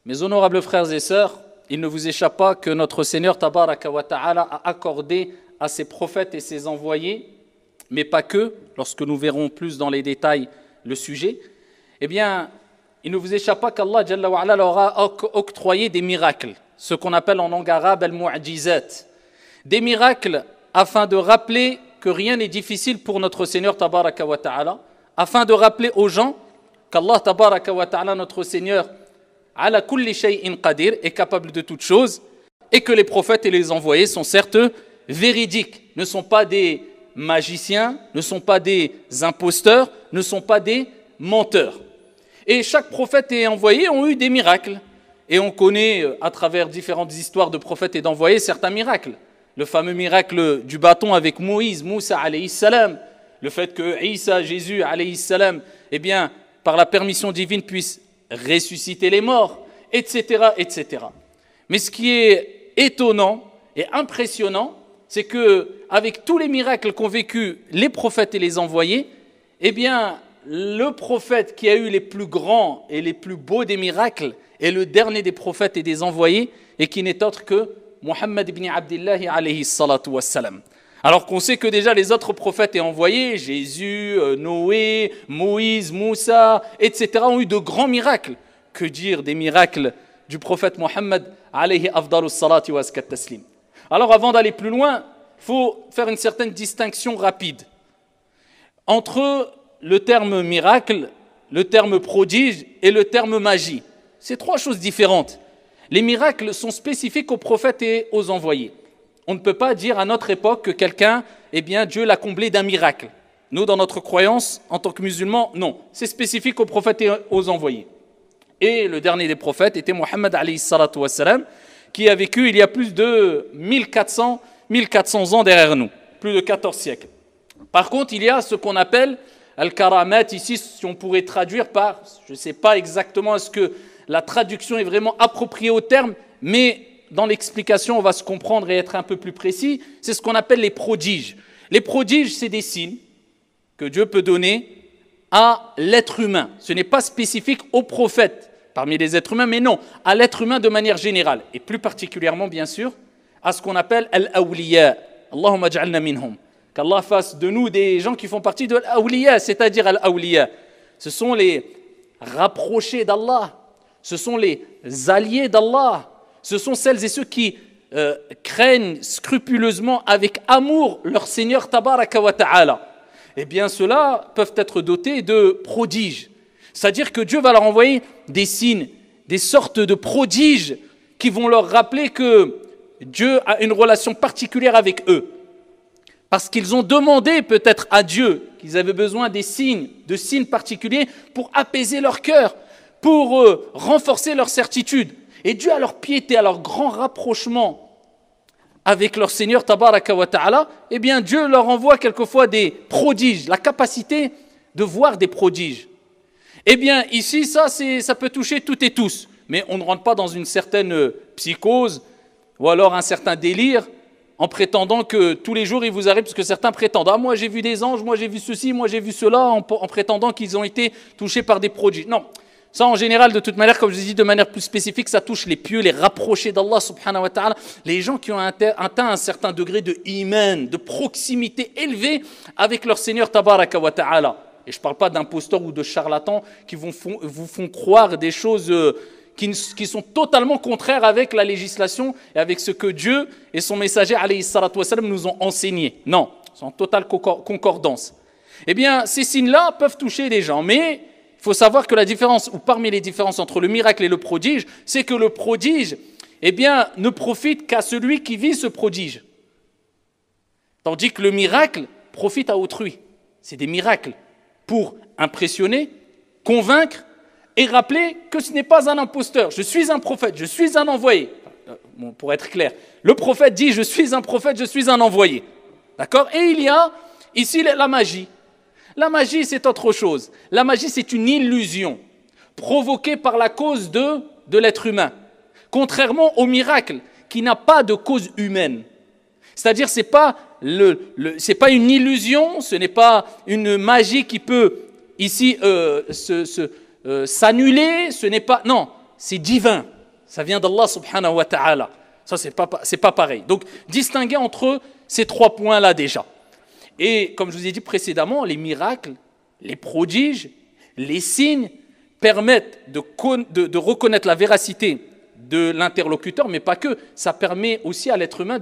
Mes honorables frères et sœurs, il ne vous échappe pas que notre Seigneur Tabaraka wa Ta'ala a accordé à ses prophètes et ses envoyés, mais pas que, lorsque nous verrons plus dans les détails le sujet, eh bien, il ne vous échappe pas qu'Allah Jalla wa Ala leur a octroyé des miracles, ce qu'on appelle en langue arabe al-mu'jizat, des miracles afin de rappeler que rien n'est difficile pour notre Seigneur Tabaraka wa Ta'ala, afin de rappeler aux gens qu'Allah Tabaraka wa Ta'ala, notre Seigneur, ala kulli shay'in qadir, est capable de toutes choses, et que les prophètes et les envoyés sont certes véridiques, ne sont pas des magiciens, ne sont pas des imposteurs, ne sont pas des menteurs. Et chaque prophète et envoyé ont eu des miracles. Et on connaît à travers différentes histoires de prophètes et d'envoyés certains miracles. Le fameux miracle du bâton avec Moïse, Moussa alayhi salam, le fait que Isa, Jésus alayhi salam, eh bien, par la permission divine puisse ressusciter les morts, etc., etc. Mais ce qui est étonnant et impressionnant, c'est que avec tous les miracles qu'ont vécu les prophètes et les envoyés, eh bien, le prophète qui a eu les plus grands et les plus beaux des miracles est le dernier des prophètes et des envoyés, et qui n'est autre que Muhammad ibn Abdillah alayhi salatu wassalam. Alors qu'on sait que déjà les autres prophètes et envoyés, Jésus, Noé, Moïse, Moussa, etc., ont eu de grands miracles. Que dire des miracles du prophète Muhammad alayhi afdalus salati wa azkat taslim. Alors avant d'aller plus loin, il faut faire une certaine distinction rapide entre le terme miracle, le terme prodige et le terme magie. C'est trois choses différentes. Les miracles sont spécifiques aux prophètes et aux envoyés. On ne peut pas dire à notre époque que quelqu'un, eh bien, Dieu l'a comblé d'un miracle. Nous, dans notre croyance, en tant que musulmans, non. C'est spécifique aux prophètes et aux envoyés. Et le dernier des prophètes était Muhammad alayhi salatu wassalam, qui a vécu il y a plus de 1400 ans derrière nous, plus de 14 siècles. Par contre, il y a ce qu'on appelle al-karamat, ici, si on pourrait traduire par, je ne sais pas exactement est-ce que la traduction est vraiment appropriée au terme, mais dans l'explication, on va se comprendre et être un peu plus précis, c'est ce qu'on appelle les prodiges. Les prodiges, c'est des signes que Dieu peut donner à l'être humain. Ce n'est pas spécifique aux prophètes parmi les êtres humains, mais non, à l'être humain de manière générale, et plus particulièrement, bien sûr, à ce qu'on appelle al-awliya. Allahumma ja'alna minhum. Qu'Allah fasse de nous des gens qui font partie de l'awliya, c'est-à-dire al-awliya. Ce sont les rapprochés d'Allah, ce sont les alliés d'Allah, ce sont celles et ceux qui craignent scrupuleusement avec amour leur Seigneur Tabaraka wa Ta'ala. Eh bien, ceux-là peuvent être dotés de prodiges. C'est-à-dire que Dieu va leur envoyer des signes, des sortes de prodiges qui vont leur rappeler que Dieu a une relation particulière avec eux. Parce qu'ils ont demandé peut-être à Dieu qu'ils avaient besoin des signes, de signes particuliers pour apaiser leur cœur, pour renforcer leur certitude. Et Dieu, à leur piété, à leur grand rapprochement avec leur Seigneur Tabaraka wa Ta'ala, eh bien Dieu leur envoie quelquefois des prodiges, la capacité de voir des prodiges. Eh bien ici, ça peut toucher toutes et tous, mais on ne rentre pas dans une certaine psychose ou alors un certain délire en prétendant que tous les jours il vous arrive, parce que certains prétendent « Ah, moi j'ai vu des anges, moi j'ai vu ceci, moi j'ai vu cela », en prétendant qu'ils ont été touchés par des prodiges. Non. Ça, en général, de toute manière, comme je dis, de manière plus spécifique, ça touche les pieux, les rapprochés d'Allah subhanahu wa ta'ala, les gens qui ont atteint un certain degré de iman, de proximité élevée avec leur Seigneur tabaraka wa ta'ala. Et je ne parle pas d'imposteurs ou de charlatans qui vous font croire des choses qui sont totalement contraires avec la législation et avec ce que Dieu et son messager alayhi salatu wa salam nous ont enseigné. Non, c'est en totale concordance. Eh bien, ces signes-là peuvent toucher des gens, mais il faut savoir que la différence, ou parmi les différences entre le miracle et le prodige, c'est que le prodige, eh bien, ne profite qu'à celui qui vit ce prodige. Tandis que le miracle profite à autrui. C'est des miracles pour impressionner, convaincre et rappeler que ce n'est pas un imposteur. Je suis un prophète, je suis un envoyé. Bon, pour être clair, le prophète dit « je suis un prophète, je suis un envoyé ». D'accord ? Et il y a ici la magie. La magie, c'est autre chose. La magie, c'est une illusion provoquée par la cause de l'être humain. Contrairement au miracle, qui n'a pas de cause humaine. C'est-à-dire, ce n'est pas une illusion, ce n'est pas une magie qui peut ici s'annuler, ce n'est pas... Non, c'est divin. Ça vient d'Allah subhanahu wa ta'ala. Ça, c'est pas pareil. Donc, distinguer entre ces trois points-là déjà. Et comme je vous ai dit précédemment, les miracles, les prodiges, les signes permettent de reconnaître la véracité de l'interlocuteur, mais pas que. Ça permet aussi à l'être humain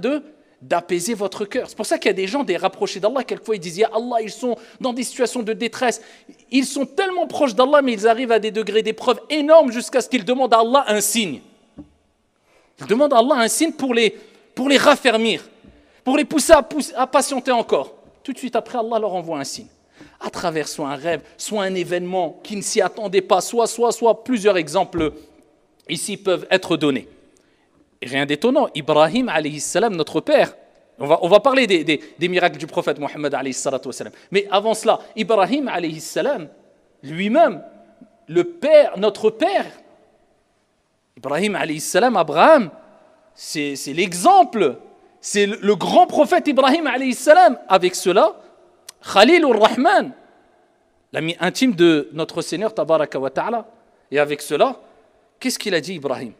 d'apaiser votre cœur. C'est pour ça qu'il y a des gens, des rapprochés d'Allah, quelquefois ils disent « Ya Allah, ils sont dans des situations de détresse. Ils sont tellement proches d'Allah, mais ils arrivent à des degrés d'épreuve énormes jusqu'à ce qu'ils demandent à Allah un signe. » Ils demandent à Allah un signe pour les raffermir, pour les pousser à patienter encore. Tout de suite après, Allah leur envoie un signe. À travers soit un rêve, soit un événement qui ne s'y attendait pas, soit plusieurs exemples ici peuvent être donnés. Et rien d'étonnant, Ibrahim alayhi salam, notre père, on va parler des miracles du prophète Mohammed alayhi salatu wasalam. Mais avant cela, Ibrahim alayhi salam, lui-même, notre père, Ibrahim alayhi salam, Abraham, c'est l'exemple, c'est le grand prophète Ibrahim alayhi salam. Avec cela, Khalilur Rahman, l'ami intime de notre Seigneur Tabaraka wa Ta'ala. Et avec cela, qu'est-ce qu'il a dit Ibrahim?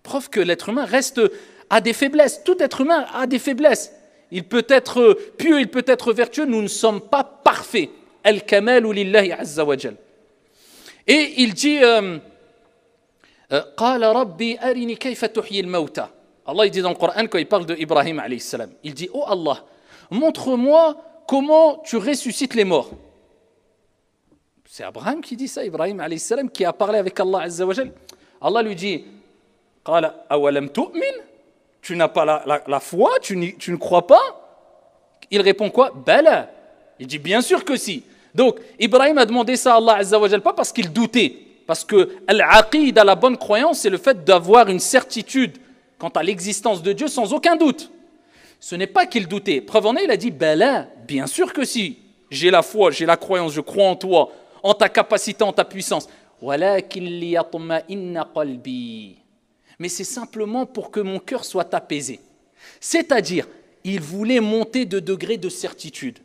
Preuve que l'être humain a des faiblesses. Tout être humain a des faiblesses. Il peut être pieux, il peut être vertueux. Nous ne sommes pas parfaits. Al-kamalu lillahi azza wa jal. Et il dit Qala rabbi arini kayfa tuhyi al-mawta. Allah il dit dans le Coran quand il parle de Ibrahim alayhi salam. Il dit oh Allah, montre-moi comment tu ressuscites les morts. C'est Abraham qui dit ça, Ibrahim alayhi salam, qui a parlé avec Allah azza wa jal. Allah lui dit Qala awalam tu'min? Tu n'as pas la foi, tu ne crois pas? Il répond quoi? Bala. Il dit bien sûr que si. Donc Ibrahim a demandé ça à Allah azza wa jal, pas parce qu'il doutait, parce que al-aqida, la bonne croyance, c'est le fait d'avoir une certitude quant à l'existence de Dieu sans aucun doute. Ce n'est pas qu'il doutait. Preuve en est, il a dit Bala, bien sûr que si. J'ai la foi, j'ai la croyance, je crois en toi, en ta capacité, en ta puissance. Mais c'est simplement pour que mon cœur soit apaisé. C'est-à-dire, il voulait monter de degré de certitude.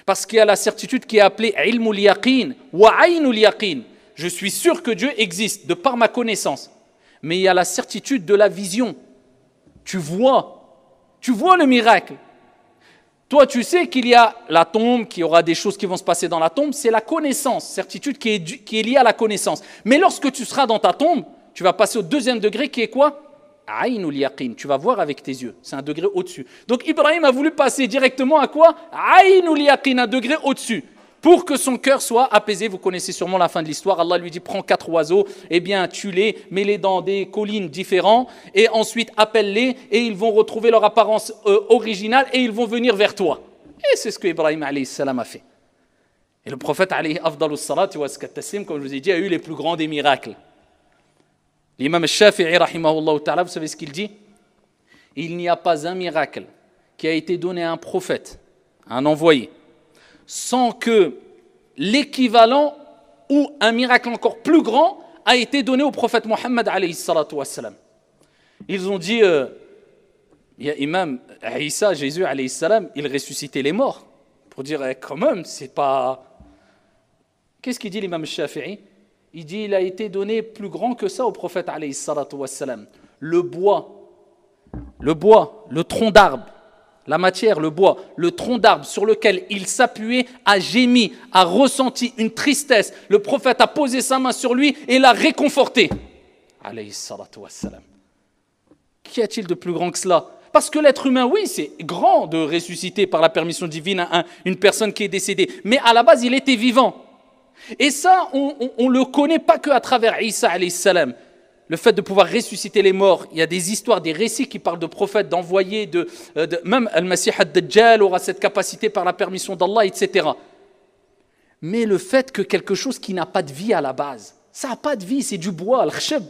Parce qu'il y a la certitude qui est appelée ilmul yaqin wa aynul yaqin. Je suis sûr que Dieu existe de par ma connaissance. Mais il y a la certitude de la vision. Tu vois le miracle. Toi, tu sais qu'il y a la tombe, qu'il y aura des choses qui vont se passer dans la tombe. C'est la connaissance, certitude qui est liée à la connaissance. Mais lorsque tu seras dans ta tombe, tu vas passer au deuxième degré qui est quoi? Aynul yaqin. Tu vas voir avec tes yeux. C'est un degré au-dessus. Donc Ibrahim a voulu passer directement à quoi? Aynul yaqin, un degré au-dessus. Pour que son cœur soit apaisé. Vous connaissez sûrement la fin de l'histoire. Allah lui dit, prends 4 oiseaux, eh bien tue-les, mets-les dans des collines différentes, et ensuite appelle-les, et ils vont retrouver leur apparence originale, et ils vont venir vers toi. Et c'est ce que Ibrahim alayhi salam a fait. Et le prophète alayhi afdalus salati wa taslim, comme je vous ai dit, a eu les plus grands des miracles. L'imam al-Shafi'i, rahimahullah ta'ala, vous savez ce qu'il dit? Il n'y a pas un miracle qui a été donné à un prophète, à un envoyé, sans que l'équivalent ou un miracle encore plus grand a été donné au prophète Mohammed alayhi salatu wassalam. Ils ont dit, Imam Isa, Jésus alayhi salam, il ressuscitait les morts. Pour dire, quand même, c'est pas... Qu'est-ce qu'il dit l'imam Shafi'i? Il dit, il a été donné plus grand que ça au prophète alayhi salatu wassalam. Le bois, le tronc d'arbre, la matière, le bois, le tronc d'arbre sur lequel il s'appuyait a gémi, a ressenti une tristesse. Le prophète a posé sa main sur lui et l'a réconforté. Alayhi salatu wassalam. Qu'y a-t-il de plus grand que cela? Parce que l'être humain, oui, c'est grand de ressusciter par la permission divine une personne qui est décédée. Mais à la base, il était vivant. Et ça, on le connaît pas qu'à travers Isa alayhi salam. Le fait de pouvoir ressusciter les morts, il y a des histoires, des récits qui parlent de prophètes, d'envoyés, même Al-Masih ad-Dajjal aura cette capacité par la permission d'Allah, etc. Mais le fait que quelque chose qui n'a pas de vie à la base, ça n'a pas de vie, c'est du bois, al-khshab,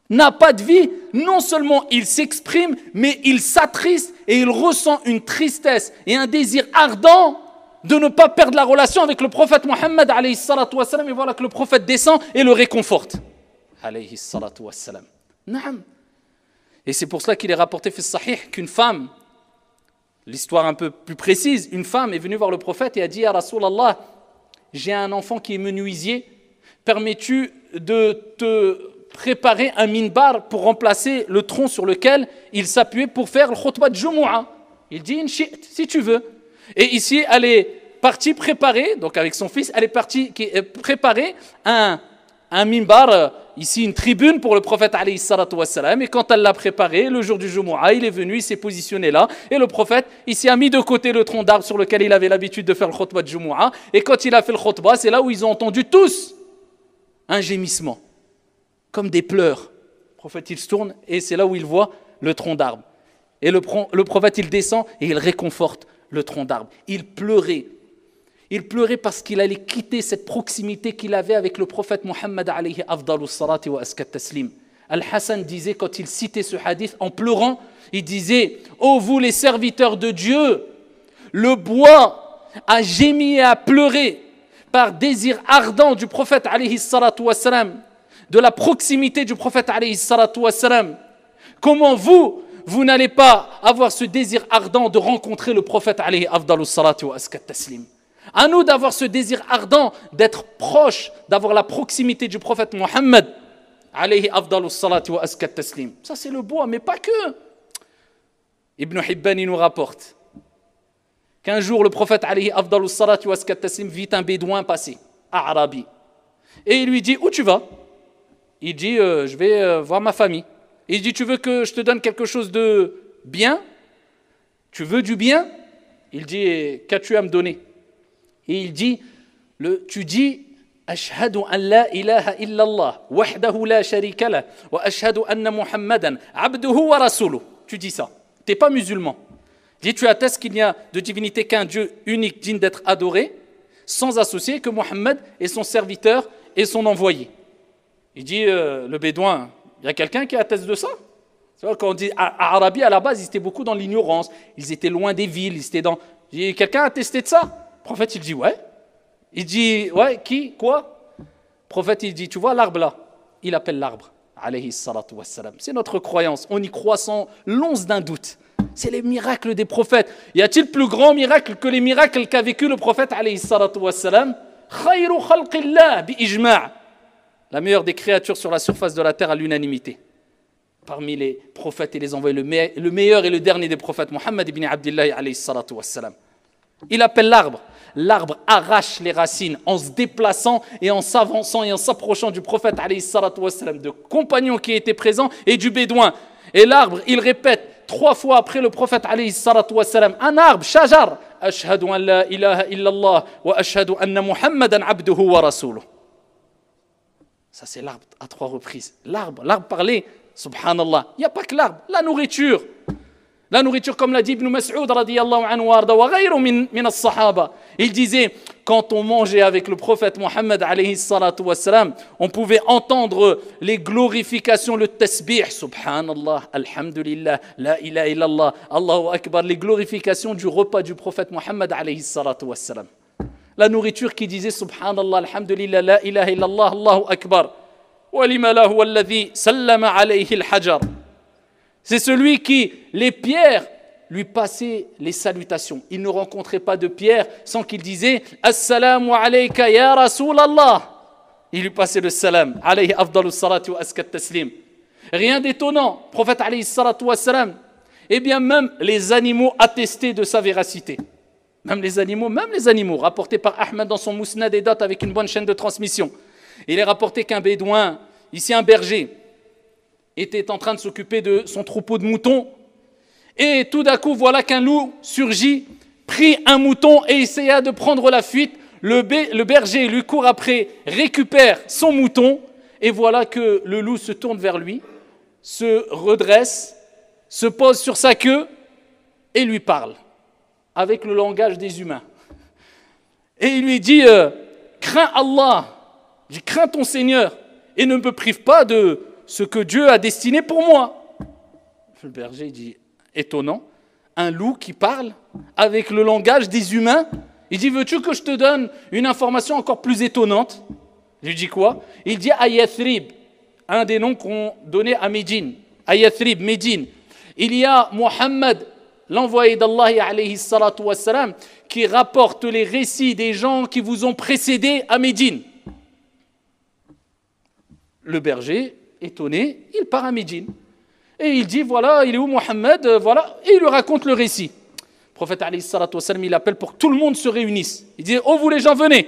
n'a pas de vie, non seulement il s'exprime, mais il s'attriste et il ressent une tristesse et un désir ardent de ne pas perdre la relation avec le prophète Mohammed alayhi salatu wassalam, et voilà que le prophète descend et le réconforte. Alayhi salatu wassalam. Naam. Et c'est pour cela qu'il est rapporté fi sahih qu'une femme, l'histoire un peu plus précise, une femme est venue voir le prophète et a dit à Rasulallah, j'ai un enfant qui est menuisier, permets-tu de te préparer un minbar pour remplacer le tronc sur lequel il s'appuyait pour faire le khutbah de Jumu'ah. Il dit, si tu veux. Et ici, elle est partie préparer, donc avec son fils, elle est partie préparer un minbar, ici une tribune pour le prophète alayhi salatu wassalam. Et quand elle l'a préparé, le jour du Jumu'ah, il est venu, il s'est positionné là. Et le prophète, ici, a mis de côté le tronc d'arbre sur lequel il avait l'habitude de faire le khutbah de Jumu'ah. Et quand il a fait le khutbah, c'est là où ils ont entendu tous un gémissement, comme des pleurs. Le prophète, il se tourne et c'est là où il voit le tronc d'arbre. Et le prophète, il descend et il réconforte le tronc d'arbre. Il pleurait. Il pleurait parce qu'il allait quitter cette proximité qu'il avait avec le prophète Muhammad alayhi afdalu salati wa askat taslim. Al-Hassan disait, quand il citait ce hadith en pleurant, il disait, ô vous les serviteurs de Dieu, le bois a gémi et a pleuré par désir ardent du prophète alayhi salatu wa salam, de la proximité du prophète alayhi salatu wa salam. Comment vous n'allez pas avoir ce désir ardent de rencontrer le prophète alayhi afdalu salati wa askat taslim? À nous d'avoir ce désir ardent d'être proche, d'avoir la proximité du prophète Muhammad alayhi afdalu salati wa askat taslim. Ça c'est le bois, mais pas que. Ibn Hibban il nous rapporte qu'un jour le prophète alayhi afdalu salati wa askat taslim vit un bédouin passer, Arabi. Et il lui dit, où tu vas? Il dit, je vais voir ma famille. Il dit, tu veux que je te donne quelque chose de bien? Tu veux du bien? Il dit, qu'as-tu à me donner? Et il dit, tu dis, Ashhadu an la ilaha illallah, wahdahu la sharika lah, wa ashhadu anna Muhammadan, abduhu wa rasuluh. Tu dis ça. Tu n'es pas musulman. Il dit, tu attestes qu'il n'y a de divinité qu'un Dieu unique, digne d'être adoré, sans associer que Muhammad est son serviteur et son envoyé. Il dit, le bédouin, il y a quelqu'un qui atteste de ça? C'est vrai, quand on dit Arabi, à la base, ils étaient beaucoup dans l'ignorance, ils étaient loin des villes, ils étaient dans... Quelqu'un a attesté de ça? Le prophète, il dit, ouais. Il dit, ouais, qui? Quoi? Le prophète, il dit, tu vois l'arbre là? Il appelle l'arbre, alayhi salatu wassalam. C'est notre croyance, on y croit sans l'once d'un doute. C'est les miracles des prophètes. Y a-t-il plus grand miracle que les miracles qu'a vécu le prophète, alayhi salatu wassalam? Khayru khalqillah bi ijma'. La meilleure des créatures sur la surface de la terre à l'unanimité. Parmi les prophètes et les envoyés, le meilleur et le dernier des prophètes, Muhammad ibn Abdillah alayhi salatu wassalam. Il appelle l'arbre. L'arbre arrache les racines en se déplaçant et en s'avançant et en s'approchant du prophète alayhi salatu wassalam, de compagnons qui étaient présents et du bédouin. Et l'arbre, il répète 3 fois après le prophète alayhi salatu wassalam, un arbre, shajar, ashhadu an la ilaha illallah wa ashhadu anna Muhammadan abduhu wa rasuluh. Ça c'est l'arbre à 3 reprises. L'arbre parlait, subhanallah. Il n'y a pas que l'arbre, la nourriture. La nourriture, comme l'a dit Ibn Mas'ud radiyallahu anhu wa ghayru min as-sahaba. Il disait, quand on mangeait avec le prophète Muhammad alayhi salatu wassalam, on pouvait entendre les glorifications, le tasbih, subhanallah, alhamdulillah, la ilaha illallah, Allahu akbar, les glorifications du repas du prophète Muhammad alayhi salatu wassalam. La nourriture qui disait subhanallah, alhamdulillah, la ilaha illallah, Allahu akbar. Walima lahu alladhi sallama alayhi al-hajar. C'est celui qui, les pierres, lui passaient les salutations. Il ne rencontrait pas de pierre sans qu'il disait « Assalamu alayka ya Rasulallah ». Il lui passait le salam. « Alayhi afdalu salatu wa askat taslim ». Rien d'étonnant, prophète alayhi salatu wa salam. Eh bien, même les animaux attestaient de sa véracité. Même les animaux, rapportés par Ahmed dans son Mousnad et d'autres avec une bonne chaîne de transmission. Il est rapporté qu'un bédouin, ici un berger, était en train de s'occuper de son troupeau de moutons. Et tout d'un coup, voilà qu'un loup surgit, prit un mouton et essaya de prendre la fuite. Le berger lui court après, récupère son mouton. Et voilà que le loup se tourne vers lui, se redresse, se pose sur sa queue et lui parle avec le langage des humains. Et il lui dit, crains Allah, crains ton Seigneur et ne me prive pas de ce que Dieu a destiné pour moi. Le berger dit, étonnant, un loup qui parle avec le langage des humains. Il dit, veux-tu que je te donne une information encore plus étonnante? Je lui dis quoi? Il dit à Yathrib, un des noms qu'on donnait à Médine. À Yathrib, Médine. Il y a Muhammad, l'envoyé d'Allah alayhi salatu wassalam, qui rapporte les récits des gens qui vous ont précédés à Médine. Le berger étonné, il part à Médine. Et il dit, voilà, il est où Mohammed, voilà, et il lui raconte le récit. Le prophète, alayhi salatu wassalam, il appelle pour que tout le monde se réunisse. Il dit, oh, vous les gens, venez.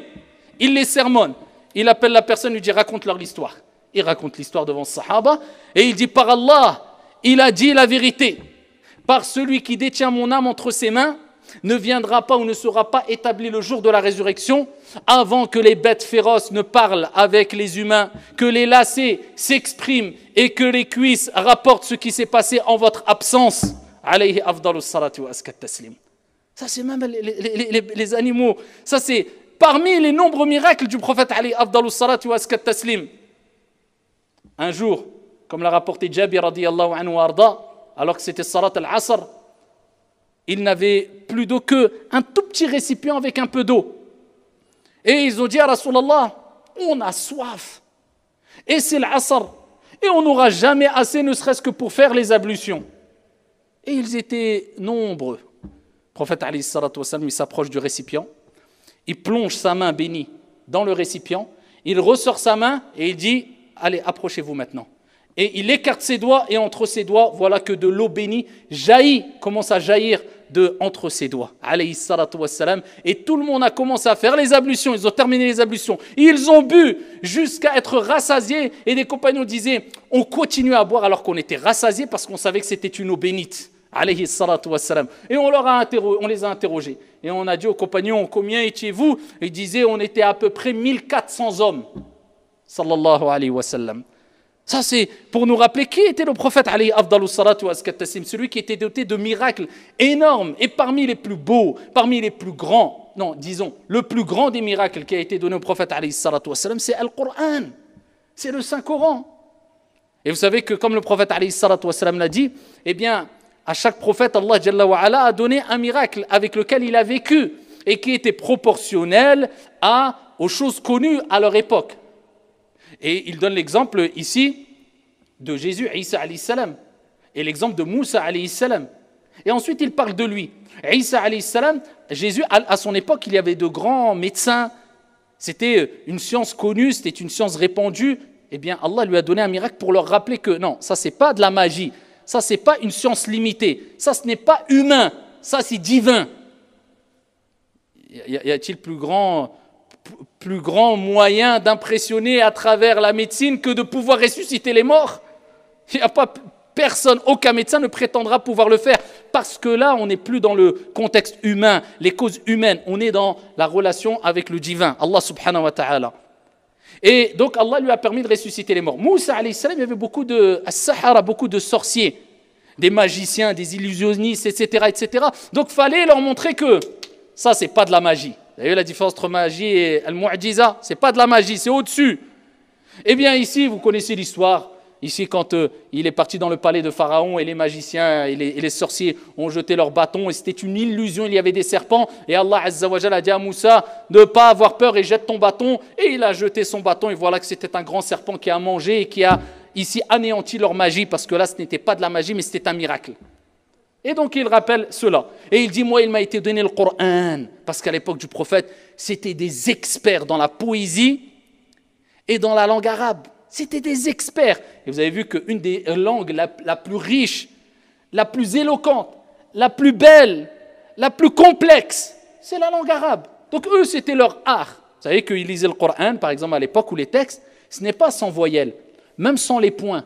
Il les sermonne. Il appelle la personne, lui dit, raconte-leur l'histoire. Il raconte l'histoire devant le Sahaba, et il dit, par Allah, il a dit la vérité. Par celui qui détient mon âme entre ses mains, ne viendra pas ou ne sera pas établi le jour de la résurrection avant que les bêtes féroces ne parlent avec les humains, que les lacets s'expriment et que les cuisses rapportent ce qui s'est passé en votre absence. Alayhi afdalus salati wa askat taslim. Ça c'est même les animaux. Ça c'est parmi les nombreux miracles du prophète alayhi afdalus salati wa askat taslim. Un jour, comme l'a rapporté Jabir radiyallahu anhu arda, alors que c'était salat al-asr, ils n'avaient plus d'eau qu'un tout petit récipient avec un peu d'eau. Et ils ont dit à Rasulallah, on a soif. Et c'est l'asr. Et on n'aura jamais assez, ne serait-ce que pour faire les ablutions. Et ils étaient nombreux. Le prophète alayhi salatu wassalam, il s'approche du récipient. Il plonge sa main bénie dans le récipient. Il ressort sa main et il dit, allez, approchez-vous maintenant. Et il écarte ses doigts et entre ses doigts, voilà que de l'eau bénie jaillit, commence à jaillir entre ses doigts. Alayhi salatu wassalam. Et tout le monde a commencé à faire les ablutions. Ils ont terminé les ablutions. Ils ont bu jusqu'à être rassasiés. Et les compagnons disaient, on continue à boire alors qu'on était rassasiés parce qu'on savait que c'était une eau bénite. Alayhi salatu wassalam. Et on les a interrogés. Et on a dit aux compagnons, combien étiez-vous? Ils disaient, on était à peu près 1400 hommes. Sallallahu alayhi wa sallam. Ça, c'est pour nous rappeler qui était le prophète, alayhi afdalus salatu wa askat taslim, celui qui était doté de miracles énormes et parmi les plus beaux, parmi les plus grands, non, disons, le plus grand des miracles qui a été donné au prophète, alayhi salatu wa sallam, c'est Al-Qur'an, c'est le Saint-Coran. Et vous savez que comme le prophète, alayhi salatu wa sallam, l'a dit, eh bien, à chaque prophète, Allah Jalla wa Ala a donné un miracle avec lequel il a vécu et qui était proportionnel aux choses connues à leur époque. Et il donne l'exemple ici de Jésus, Isa alayhi salam, et l'exemple de Moussa alayhi salam. Et ensuite, il parle de lui. Isa alayhi salam, Jésus, à son époque, il y avait de grands médecins. C'était une science connue, c'était une science répandue. Eh bien, Allah lui a donné un miracle pour leur rappeler que non, ça, c'est pas de la magie. Ça, c'est pas une science limitée. Ça, ce n'est pas humain. Ça, c'est divin. Y a-t-il plus grand moyen d'impressionner à travers la médecine que de pouvoir ressusciter les morts? Il n'y a pas personne, aucun médecin ne prétendra pouvoir le faire parce que là, on n'est plus dans le contexte humain, les causes humaines, on est dans la relation avec le divin, Allah subhanahu wa ta'ala. Et donc Allah lui a permis de ressusciter les morts. Moussa alayhi salam, il y avait beaucoup de as-sahara, beaucoup de sorciers, des magiciens, des illusionnistes, etc., etc. Donc il fallait leur montrer que ça, c'est pas de la magie. Vous avez la différence entre magie et al-mu'jiza, c'est pas de la magie, c'est au-dessus. Eh bien ici, vous connaissez l'histoire. Ici, quand il est parti dans le palais de Pharaon et les magiciens et les sorciers ont jeté leurs bâtons et c'était une illusion, il y avait des serpents et Allah Azza wa Jalla a dit à Moussa de ne pas avoir peur et jette ton bâton et il a jeté son bâton et voilà que c'était un grand serpent qui a mangé et qui a ici anéanti leur magie parce que là ce n'était pas de la magie mais c'était un miracle. Et donc il rappelle cela. Et il dit, moi il m'a été donné le Coran. Parce qu'à l'époque du prophète, c'était des experts dans la poésie et dans la langue arabe. C'était des experts. Et vous avez vu qu'une des langues la plus riche, la plus éloquente, la plus belle, la plus complexe, c'est la langue arabe. Donc eux, c'était leur art. Vous savez qu'ils lisaient le Coran, par exemple à l'époque où les textes, ce n'est pas sans voyelles, même sans les points.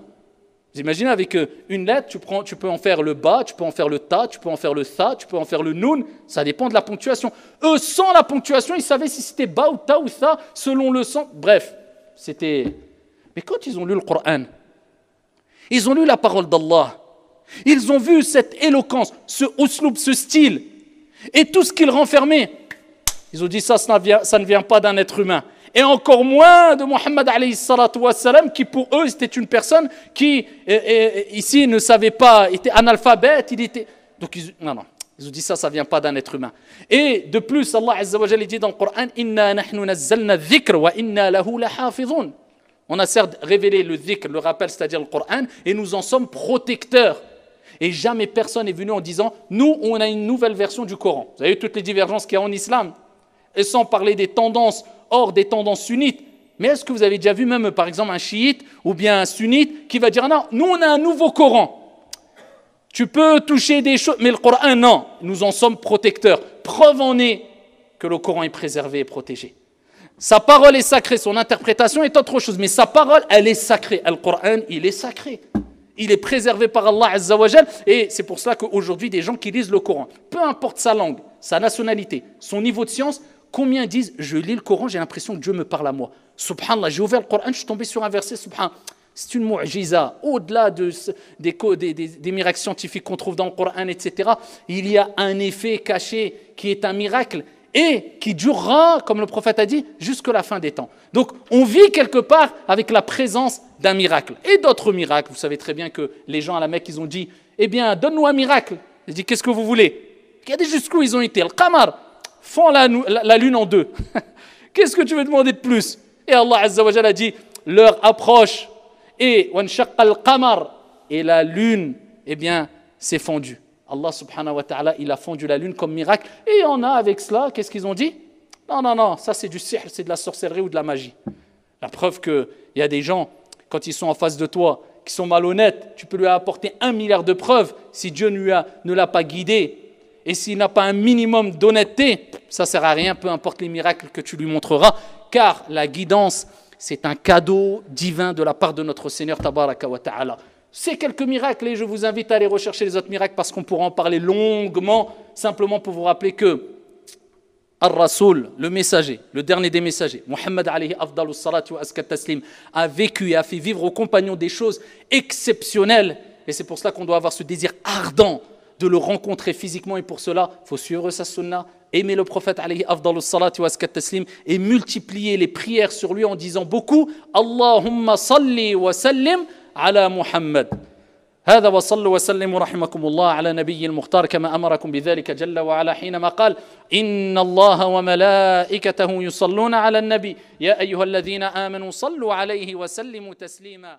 Vous imaginez avec une lettre, tu peux en faire le ba, tu peux en faire le ta, tu peux en faire le tha, tu peux en faire le noun, ça dépend de la ponctuation. Eux, sans la ponctuation, ils savaient si c'était ba ou ta ou tha, selon le sens. Bref, c'était... Mais quand ils ont lu le Coran, ils ont lu la parole d'Allah, ils ont vu cette éloquence, ce usloub, ce style, et tout ce qu'il renfermait, ils ont dit ça ne vient pas d'un être humain. Et encore moins de Muhammad alayhi salatu wassalam, qui pour eux, c'était une personne qui, ici, ne savait pas, était analphabète, Donc, ils ont dit ça ne vient pas d'un être humain. Et de plus, Allah Azza wa Jalla dit dans le Coran, « Inna nahnu nazzalna dhikr wa inna lahu lahafidhun » On a certes révélé le dhikr, le rappel, c'est-à-dire le Coran, et nous en sommes protecteurs. Et jamais personne n'est venu en disant, nous, on a une nouvelle version du Coran. Vous avez toutes les divergences qu'il y a en islam. Et sans parler des tendances, hors des tendances sunnites, Mais est-ce que vous avez déjà vu même, par exemple, un chiite ou bien un sunnite qui va dire, non, nous on a un nouveau Coran. Tu peux toucher des choses, mais le Coran, non. Nous en sommes protecteurs. Preuve en est que le Coran est préservé et protégé. Sa parole est sacrée, son interprétation est autre chose. Mais sa parole, elle est sacrée. Le Coran, il est sacré. Il est préservé par Allah Azza wa Jal. Et c'est pour cela qu'aujourd'hui, des gens qui lisent le Coran, peu importe sa langue, sa nationalité, son niveau de science, combien disent, je lis le Coran, j'ai l'impression que Dieu me parle à moi. Subhanallah, j'ai ouvert le Coran, je suis tombé sur un verset, subhanallah. C'est une mu'jiza. Au-delà des miracles scientifiques qu'on trouve dans le Coran, etc., il y a un effet caché qui est un miracle et qui durera, comme le prophète a dit, jusqu'à la fin des temps. Donc, on vit quelque part avec la présence d'un miracle. Et d'autres miracles, vous savez très bien que les gens à la Mecque, ils ont dit, eh bien, donne-nous un miracle. Ils disent, qu'est-ce que vous voulez? Regardez jusqu'où ils ont été. Le Qamar, font la lune en deux. Qu'est-ce que tu veux demander de plus? Et Allah Azza wa Jalla a dit, l'heure approche. Et la lune, eh bien, s'est fondue. Allah subhanahu wa ta'ala, il a fondu la lune comme miracle. Et on a avec cela, qu'est-ce qu'ils ont dit? Non, ça c'est du sihr, c'est de la sorcellerie ou de la magie. La preuve qu'il y a des gens, quand ils sont en face de toi, qui sont malhonnêtes, tu peux lui apporter 1 milliard de preuves. Si Dieu ne l'a pas guidé, et s'il n'a pas un minimum d'honnêteté, ça ne sert à rien, peu importe les miracles que tu lui montreras, car la guidance, c'est un cadeau divin de la part de notre Seigneur Tabaraka wa Ta'ala. C'est quelques miracles et je vous invite à aller rechercher les autres miracles parce qu'on pourra en parler longuement, simplement pour vous rappeler que Ar-Rasoul, le messager, le dernier des messagers, Muhammad alayhi afdalus salatu wa askat taslim, a vécu et a fait vivre aux compagnons des choses exceptionnelles. Et c'est pour cela qu'on doit avoir ce désir ardent de le rencontrer physiquement. Et pour cela, il faut suivre sa sunna, aimer le prophète alayhi afdalus salatu wa askat taslim et multiplier les prières sur lui en disant beaucoup Allahumma salli wa sallim ala Muhammad. هذا وصلوا وسلموا رحمكم الله على نبي المختار كما أمركم بذلك جل وعلا حينما قال إن الله وملائكته يصلون على النبي يا أيها الذين آمنوا صلوا عليه وسلموا تسليما